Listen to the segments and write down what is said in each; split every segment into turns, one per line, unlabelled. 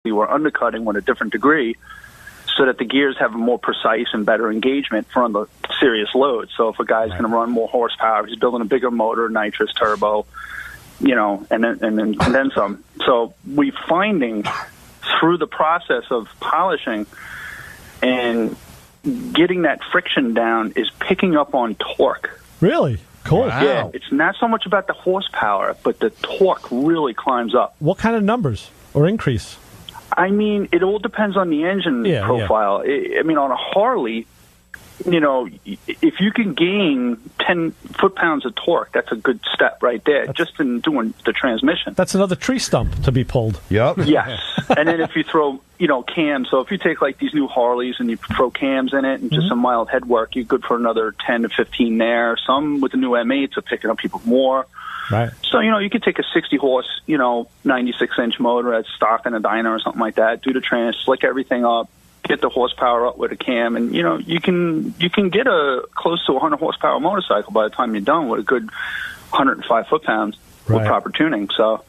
or undercutting with a different degree, so that the gears have a more precise and better engagement for the serious loads. So if a guy's going to run more horsepower, he's building a bigger motor, nitrous turbo, and then some. So we're finding through the process of polishing and getting that friction down is picking up on torque.
Really? Cool.
Wow.
Yeah, it's not so much about the horsepower, but the torque really climbs up.
What kind of numbers or increase?
I mean, it all depends on the engine profile. I mean, on a Harley, if you can gain 10 foot-pounds of torque, that's a good step right there, just in doing the transmission.
That's another tree stump to be pulled.
Yep.
Yes. And then if you throw, cams, so if you take like these new Harleys and you throw cams in it and just some mild head work, you're good for another 10 to 15 there. Some with the new M8s are picking up people more.
Right.
So, you could take a 60-horse, 96-inch motor that's stock in a dyno or something like that, do the trans, slick everything up, get the horsepower up with a cam, and, you can get a close to 100-horsepower motorcycle by the time you're done with a good 105 foot-pounds with proper tuning. So,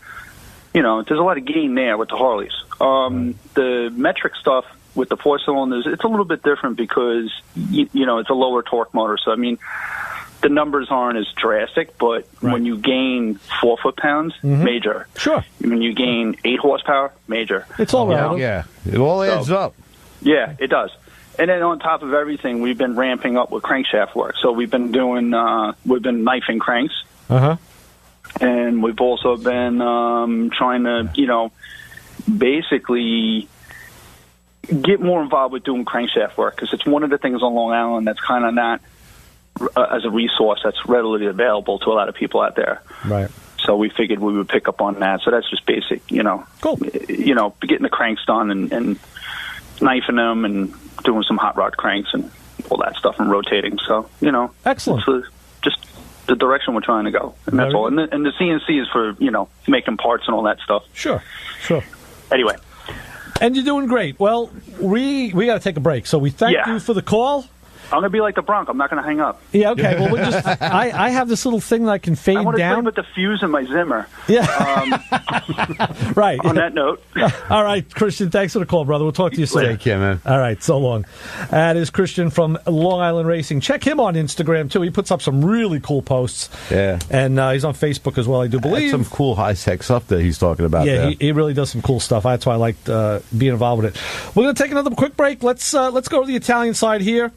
there's a lot of gain there with the Harleys. The metric stuff with the 4-cylinders, it's a little bit different because, it's a lower torque motor. So, I mean, the numbers aren't as drastic, but when you gain 4 foot-pounds, major.
Sure.
When you gain 8 horsepower, major.
It's all right.
Yeah, it all adds up.
Yeah, it does. And then on top of everything, we've been ramping up with crankshaft work. So we've been doing, we've been knifing cranks. And we've also been trying to, basically get more involved with doing crankshaft work, because it's one of the things on Long Island that's kind of not as a resource that's readily available to a lot of people out there.
Right.
So we figured we would pick up on that. So that's just basic,
Cool.
Getting the cranks done and knifing them and doing some hot rod cranks and all that stuff and rotating. So,
Excellent.
It's just the direction we're trying to go. And that's all. And the CNC is for, making parts and all that stuff.
Sure.
Anyway.
And you're doing great. Well, we got to take a break. So we thank you for the call.
I'm going to be like the Bronc. I'm not going to hang up.
Yeah, okay. Well, we'll just I have this little thing that I can fade down.
I want to play with the fuse in my Zimmer.
Yeah. Right.
On that note.
All right, Christian, thanks for the call, brother. We'll talk to you soon.
Take care, man.
All right, so long. That is Christian from Long Island Racing. Check him on Instagram, too. He puts up some really cool posts.
Yeah.
And he's on Facebook as well, I do believe.
That's some cool high-tech stuff that he's talking about
there.
there.
He really does some cool stuff. That's why I liked being involved with it. We're going to take another quick break. Let's go to the Italian side here.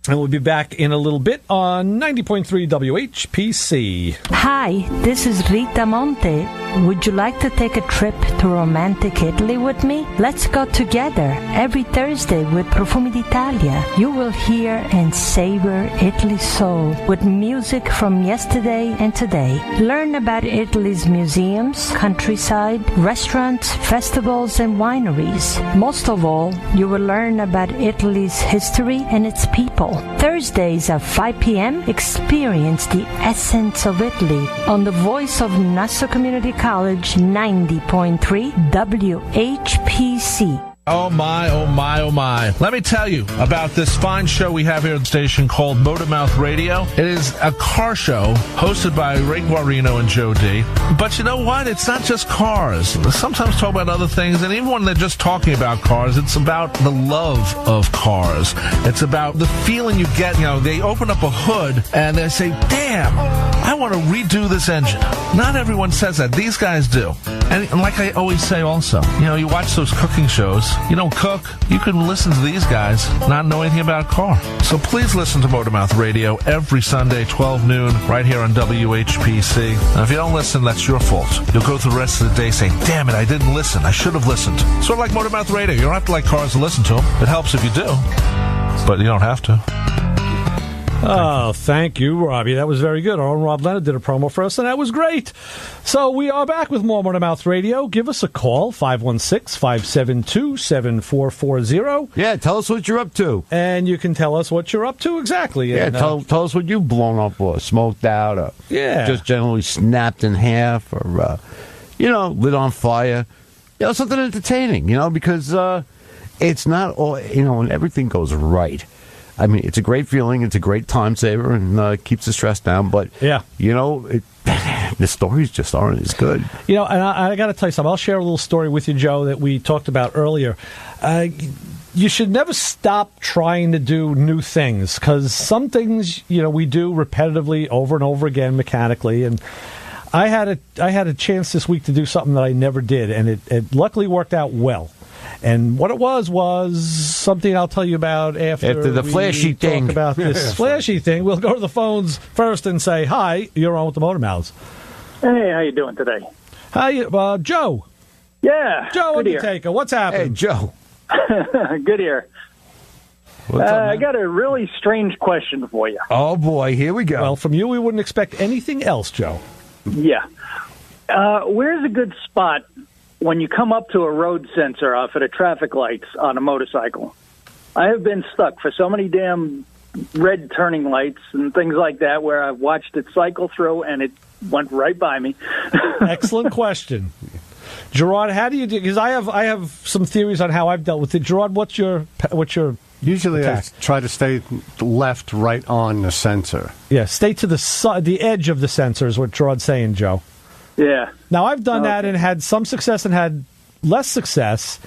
And we'll be back in a little bit on 90.3 WHPC.
Hi, this is Rita Monte. Would you like to take a trip to romantic Italy with me? Let's go together every Thursday with Profumi d'Italia. You will hear and savor Italy's soul with music from yesterday and today. Learn about Italy's museums, countryside, restaurants, festivals, and wineries. Most of all, you will learn about Italy's history and its people. Thursdays at 5 p.m., experience the essence of Italy on the voice of Nassau Community College 90.3 WHPC.
Oh my, oh my, oh my. Let me tell you about this fine show we have here at the station called Motormouth Radio. It is a car show hosted by Ray Guarino and Joe D. But you know what? It's not just cars. Sometimes talk about other things, and even when they're just talking about cars, it's about the love of cars. It's about the feeling you get. They open up a hood and they say, damn, I want to redo this engine. Not everyone says that. These guys do. And like I always say also, you watch those cooking shows. You don't cook, you can listen to these guys, not know anything about a car. So please listen to Motormouth Radio every Sunday, 12 noon, right here on WHPC. And if you don't listen, that's your fault. You'll go through the rest of the day saying, damn it, I didn't listen. I should have listened. Sort of like Motormouth Radio. You don't have to like cars to listen to them. It helps if you do, but you don't have to.
Oh, thank you, Robbie. That was very good. Our own Rob Leonard did a promo for us, and that was great. So we are back with more Motormouth Radio. Give us a call, 516-572-7440.
Yeah, tell us what you're up to.
And you can tell us what you're up to exactly.
Yeah,
and,
tell us what you've blown up or smoked out or just generally snapped in half or, lit on fire. Something entertaining, because it's not all, when everything goes right. I mean, it's a great feeling. It's a great time saver and keeps the stress down. But, The stories just aren't as good.
You know, and I got to tell you something. I'll share a little story with you, Joe, that we talked about earlier. You should never stop trying to do new things, because some things, you know, we do repetitively over and over again mechanically. And I had a chance this week to do something that I never did, and it luckily worked out well. And what it was something I'll tell you about after
the flashy thing.
Talk about this flashy thing. We'll go to the phones first and say, hi, you're on with the Motor Mouths.
Hey, how you doing today?
Hi, Joe.
Yeah.
Joe Undertaker, what's happening?
Hey, Joe.
Good here.
What's up,
I got a really strange question for you.
Oh, boy, here we go.
Well, from you, we wouldn't expect anything else, Joe.
Yeah. Where's a good spot when you come up to a road sensor off at a traffic lights on a motorcycle? I have been stuck for so many damn red turning lights and things like that where I've watched it cycle through and it went right by me.
Excellent question. Gerard, how do you do? Because I have some theories on how I've dealt with it. Gerard, what's your
Usually
attack?
I try to stay left right on the sensor.
Yeah, stay to the edge of the sensor is what Gerard's saying, Joe.
Yeah.
Now, I've done that and had some success and had less success.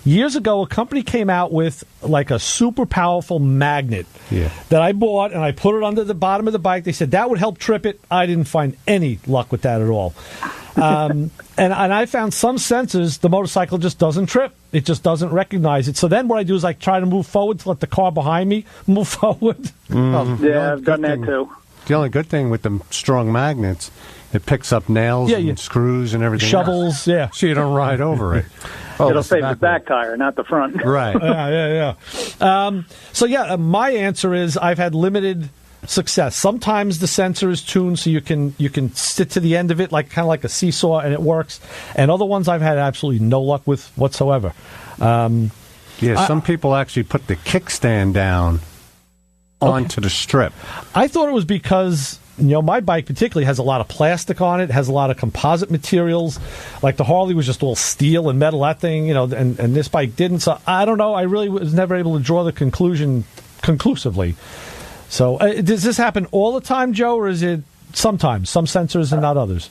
Years ago, a company came out with like a super powerful magnet that I bought, and I put it under the bottom of the bike. They said that would help trip it. I didn't find any luck with that at all. And I found some sensors, the motorcycle just doesn't trip. It just doesn't recognize it. So then what I do is I try to move forward to let the car behind me move forward.
Yeah, I've done that too.
The only good thing with the strong magnets, it picks up nails and screws and everything.
Shovels,
else. So you don't ride over it.
It'll save the back tire, not the front.
Right.
Yeah. My answer is I've had limited success. Sometimes the sensor is tuned so you can sit to the end of it kind of like a seesaw and it works. And other ones I've had absolutely no luck with whatsoever.
Some people actually put the kickstand down onto the strip.
I thought it was because my bike particularly has a lot of plastic on it, has a lot of composite materials. Like the Harley was just all steel and metal, that thing, and this bike didn't. So I don't know. I really was never able to draw the conclusion conclusively. So does this happen all the time, Joe, or is it sometimes, some sensors and not others?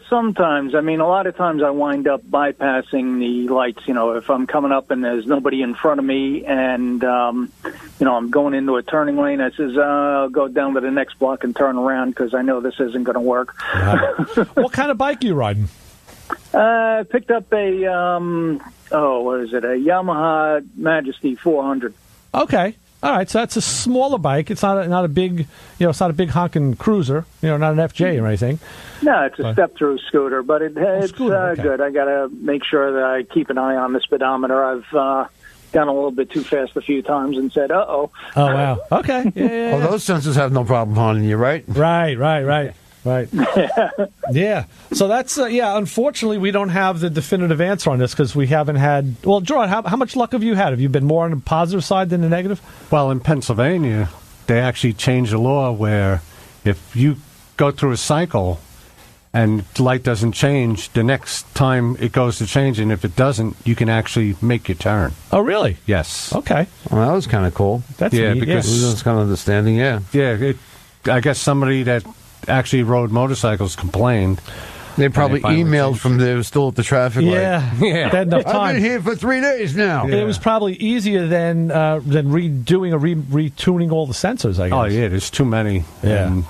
Sometimes. I mean, a lot of times I wind up bypassing the lights. If I'm coming up and there's nobody in front of me and, I'm going into a turning lane, I says, I'll go down to the next block and turn around because I know this isn't going to work.
Right. What kind of bike are you riding?
I picked up a, what is it, a Yamaha Majesty 400.
Okay. All right, so that's a smaller bike. It's not a big, it's not a big honking cruiser. Not an FJ or anything.
No, it's a step-through scooter, but it's
okay.
Good. I got to make sure that I keep an eye on the speedometer. I've gone a little bit too fast a few times and said, "Uh-oh."
Oh wow. Okay. Yeah.
Well, those sensors have no problem haunting you, right?
Right. Yeah. So that's unfortunately, we don't have the definitive answer on this because we haven't had. Well, Gerard, how much luck have you had? Have you been more on the positive side than the negative?
Well, in Pennsylvania, they actually changed the law where if you go through a cycle and the light doesn't change, the next time it goes to change, and if it doesn't, you can actually make your turn.
Oh, really?
Yes.
Okay.
Well, that was kind of cool.
That's
neat,
because that's kind of understanding. Yeah.
Yeah. I guess somebody that actually rode motorcycles complained.
They probably emailed from there, still at the traffic light.
Yeah. They had enough time.
I've been here for 3 days now.
Yeah. It was probably easier than redoing or retuning all the sensors, I guess.
Oh, yeah, there's too many.
Yeah.
And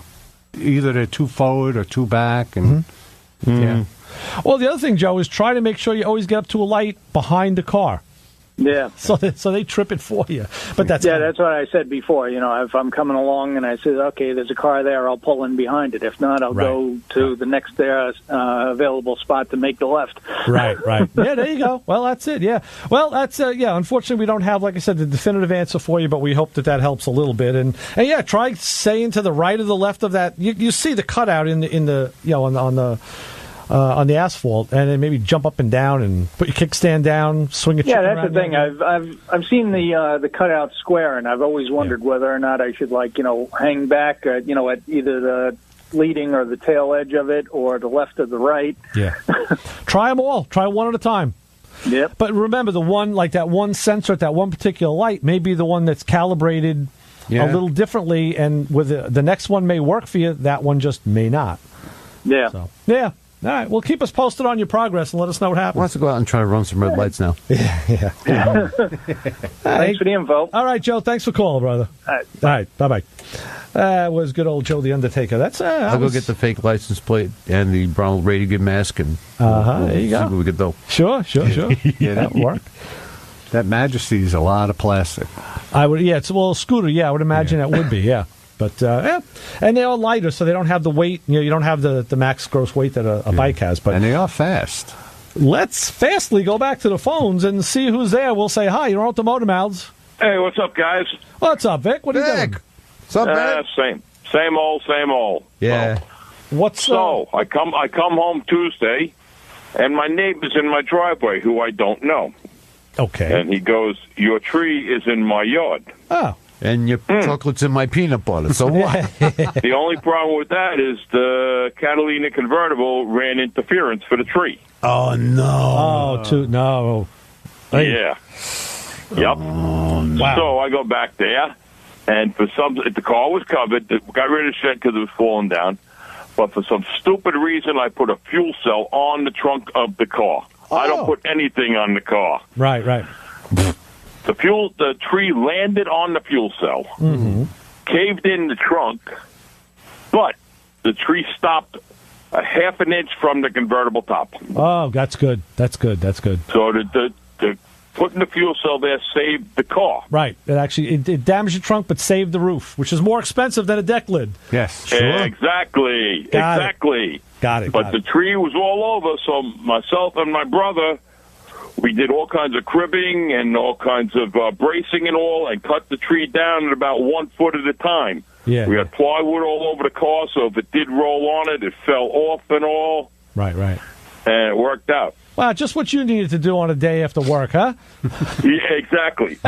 either they're too forward or too back. And yeah.
Well, the other thing, Joe, is try to make sure you always get up to a light behind the car.
Yeah.
So they trip it for you. But that's
that's what I said before. If I'm coming along and I say, okay, there's a car there, I'll pull in behind it. If not, I'll go to the next available spot to make the left.
Right. Yeah, there you go. Well, that's it. Yeah. Well, that's unfortunately, we don't have, like I said, the definitive answer for you, but we hope that helps a little bit. And try saying to the right or the left of that. You see the cutout in the on the asphalt, and then maybe jump up and down and put your kickstand down, swing it.
Yeah, that's the thing. I've seen the cutout square, and I've always wondered whether or not I should hang back, at either the leading or the tail edge of it, or the left or the right.
Yeah, try them all. Try one at a time.
Yep.
But remember, that one sensor at that one particular light may be the one that's calibrated a little differently, and with the next one may work for you, that one just may not.
Yeah.
So, yeah. All right. Well, keep us posted on your progress and let us know what happens.
Wants to go out and try to run some red lights now.
Yeah.
Thanks for the info.
All right, Joe. Thanks for calling, brother.
All right.
All right. Bye-bye. Was good old Joe the Undertaker.
I'll go get the fake license plate and the Ronald Reagan mask, and
there you go.
See what we could do.
Sure.
Yeah,
that would work.
That Majesty is a lot of plastic.
I would. Yeah, it's a little scooter. Yeah, I would imagine that would be. Yeah. But, and they are lighter, so they don't have the weight. You don't have the max gross weight that a bike has. But
and they are fast.
Let's fastly go back to the phones and see who's there. We'll say hi. You're on the Motor Mouths.
Hey, what's up, guys?
What's up, Vic? What are you doing?
What's up, Vic?
Same old.
Yeah.
What's
so? I come home Tuesday, and my neighbor's in my driveway, who I don't know.
Okay.
And he goes, "Your tree is in my yard."
Oh.
And your chocolate's in my peanut butter. So what?
The only problem with that is the Catalina convertible ran interference for the tree.
Oh, no.
No. Hey.
Yeah. Yep.
Wow.
So I go back there, and the car was covered. Got rid of the shed because it was falling down. But for some stupid reason, I put a fuel cell on the trunk of the car.
Oh.
I don't put anything on the car.
Right.
The tree landed on the fuel cell, caved in the trunk, but the tree stopped a half an inch from the convertible top.
Oh, that's good. So
the putting the fuel cell there saved the car.
Right. It damaged the trunk, but saved the roof, which is more expensive than a deck lid.
Yes.
Sure. Exactly.
Got it.
But the tree was all over, so myself and my brother, we did all kinds of cribbing and all kinds of bracing and all, and cut the tree down at about 1 foot at a time.
Yeah.
We had plywood all over the car, so if it did roll on it, it fell off and all.
Right.
And it worked out.
Wow, just what you needed to do on a day after work, huh?
Yeah, exactly.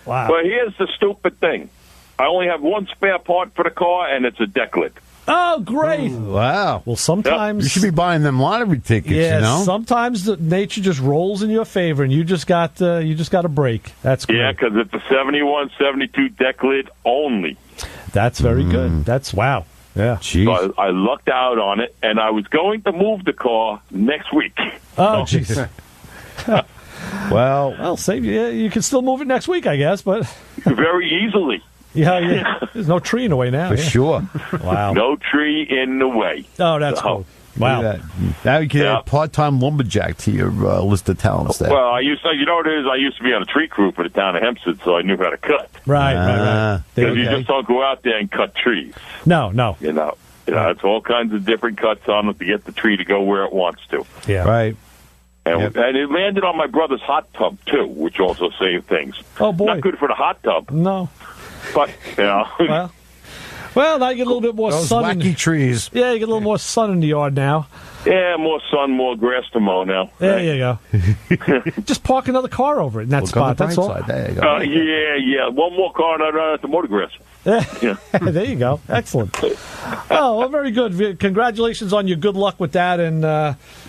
Wow.
But here's the stupid thing. I only have one spare part for the car, and it's a deck lid.
Oh, great.
Wow.
Well, sometimes...
You should be buying them lottery tickets,
yeah,
you know?
Sometimes nature just rolls in your favor, and you just got a break. That's great.
Yeah, because it's a 71, 72 deck lid only.
That's very good. That's, wow. Yeah.
Jeez.
So I lucked out on it, and I was going to move the car next week.
Oh, jeez.
Well,
save you. You can still move it next week, I guess, but...
Very easily.
Yeah. There's no tree in the way now.
For sure.
Wow.
No tree in the way.
Oh, that's cool. Wow.
Now you can add part-time lumberjack to your list of talents there.
Well, I used to be on a tree crew for the town of Hempstead, so I knew how to cut.
Right.
Because you just don't go out there and cut trees.
No.
You know, it's all kinds of different cuts on it to get the tree to go where it wants to.
Yeah.
Right.
And it landed on my brother's hot tub, too, which also saved things.
Oh, boy.
Not good for the hot tub.
No.
But, you know.
Well, now you get a little bit more
Those
sun.
wacky trees.
Yeah, you get a little more sun in the yard now.
Yeah, more sun, more grass to mow now.
There you go. Just park another car over it in that spot. That's all.
There you go.
Yeah. One more car and I don't have to mow the grass. Yeah.
There you go. Excellent. Well, very good. Congratulations on your good luck with that. And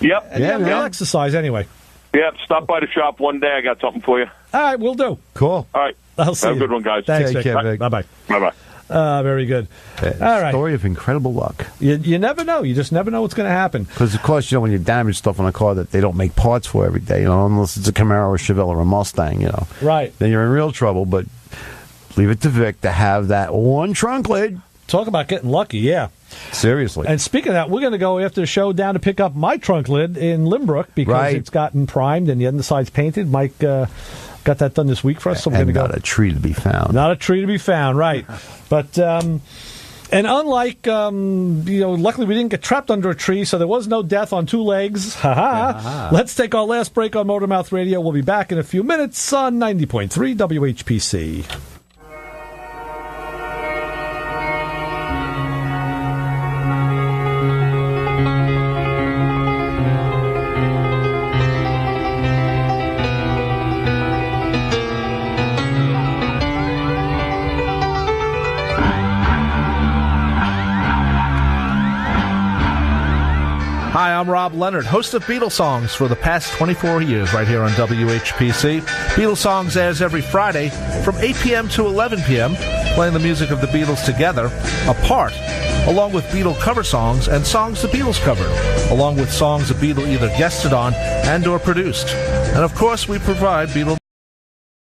Yep.
We'll exercise anyway.
Yep. Stop by the shop one day. I got something for you.
All right, we'll do.
Cool.
All right.
I'll see
Have a
you.
good one, guys.
Thanks,
Take care, Vic.
Bye-bye.
Bye-bye.
Very good. All right.
Story of incredible luck.
You never know. You just never know what's going to happen.
Because, of course, when you damage stuff on a car that they don't make parts for every day, unless it's a Camaro or Chevelle or a Mustang,
Right.
Then you're in real trouble. But leave it to Vic to have that one trunk lid.
Talk about getting lucky, yeah.
Seriously.
And speaking of that, we're going to go after the show down to pick up my trunk lid in Limbrook because it's gotten primed and the underside's painted. Mike got that done this week for us, so we're going to go.
Not a tree to be found.
Not a tree to be found, right. But, and unlike, luckily we didn't get trapped under a tree, so there was no death on two legs. Ha-ha. Let's take our last break on Motormouth Radio. We'll be back in a few minutes on 90.3 WHPC.
Hi, I'm Rob Leonard, host of Beatles Songs for the past 24 years right here on WHPC. Beatles Songs airs every Friday from 8 p.m. to 11 p.m., playing the music of the Beatles together, apart, along with Beatle cover songs and songs the Beatles covered, along with songs the Beatle either guested on and or produced. And of course, we provide Beatle